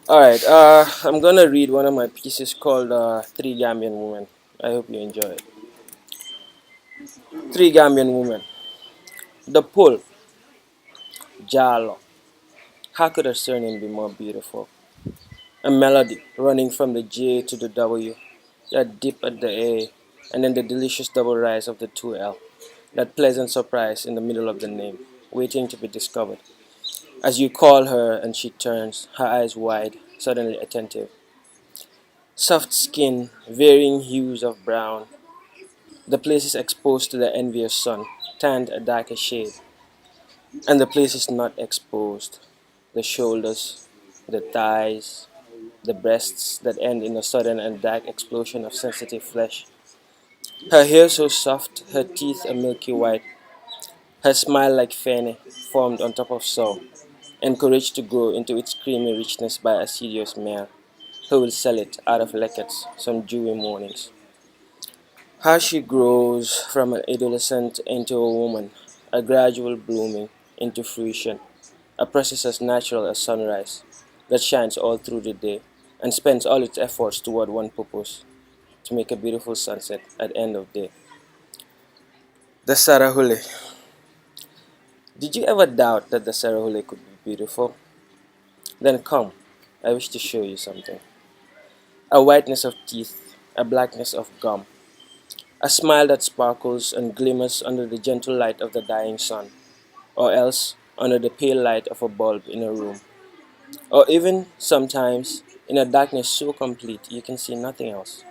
All right. I'm gonna read one of my pieces called Three Gambian Women. I hope you enjoy it. Three Gambian Women. The pull, Jalo. How could her surname be more beautiful? A melody running from the J to the W, that dip at the A, and then the delicious double rise of the 2L. That pleasant surprise in the middle of the name, waiting to be discovered. As you call her and she turns, her eyes wide, suddenly attentive. Soft skin, varying hues of brown. The place is exposed to the envious sun, tanned a darker shade. And the place is not exposed. The shoulders, the thighs, the breasts that end in a sudden and dark explosion of sensitive flesh. Her hair so soft, her teeth a milky white, her smile like fene, formed on top of soul, encouraged to grow into its creamy richness by a serious mare, who will sell it out of leckets some dewy mornings. How she grows from an adolescent into a woman, a gradual blooming into fruition, a process as natural as sunrise, that shines all through the day and spends all its efforts toward one purpose, to make a beautiful sunset at the end of day. The Sarahule. Did you ever doubt that the Sarahule could be beautiful? Then come, I wish to show you something. A whiteness of teeth, a blackness of gum, a smile that sparkles and glimmers under the gentle light of the dying sun, or else under the pale light of a bulb in a room, or even sometimes in a darkness so complete you can see nothing else,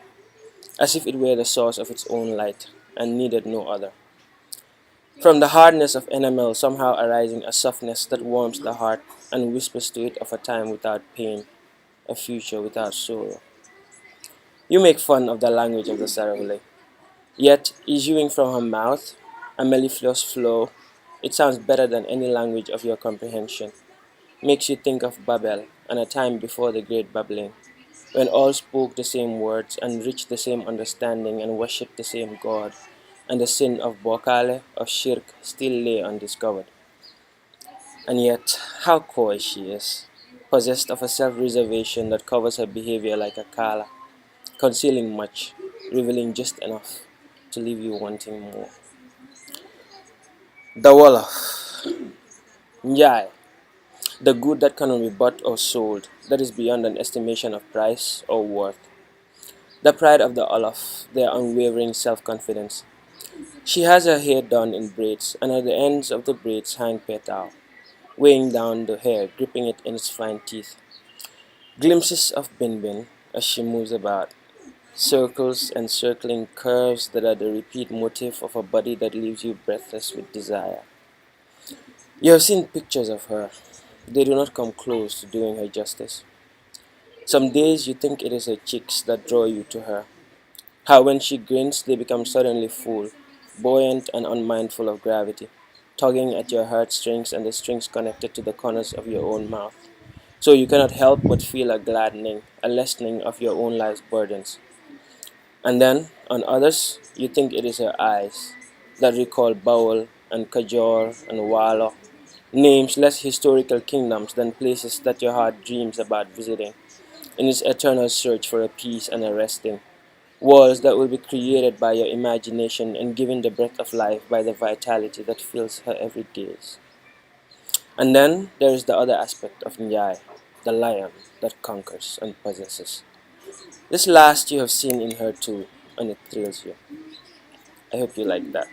as if it were the source of its own light and needed no other. From the hardness of enamel somehow arising a softness that warms the heart and whispers to it of a time without pain, a future without sorrow. You make fun of the language of the Sarahule, yet issuing from her mouth a mellifluous flow, it sounds better than any language of your comprehension, makes you think of Babel and a time before the great Babylon, when all spoke the same words and reached the same understanding and worshipped the same God, and the sin of Bokale, of Shirk, still lay undiscovered. And yet, how coy she is, possessed of a self-reservation that covers her behavior like a kala, concealing much, revealing just enough to leave you wanting more. The Wolof, Njai, the good that cannot be bought or sold, that is beyond an estimation of price or worth. The pride of the Olaf, their unwavering self-confidence. She has her hair done in braids, and at the ends of the braids hang petal, weighing down the hair, gripping it in its fine teeth. Glimpses of Bin as she moves about, circles and circling curves that are the repeat motif of a body that leaves you breathless with desire. You have seen pictures of her. They do not come close to doing her justice. Some days you think it is her cheeks that draw you to her. How when she grins they become suddenly full, buoyant and unmindful of gravity, tugging at your heartstrings and the strings connected to the corners of your own mouth. So you cannot help but feel a gladdening, a lessening of your own life's burdens. And then, on others, you think it is her eyes that recall Baul and Kajor and Walo, names less historical kingdoms than places that your heart dreams about visiting, in its eternal search for a peace and a resting. Worlds that will be created by your imagination and given the breath of life by the vitality that fills her every gaze. And then there is the other aspect of Njai, the lion that conquers and possesses. This last you have seen in her too, and it thrills you. I hope you like that.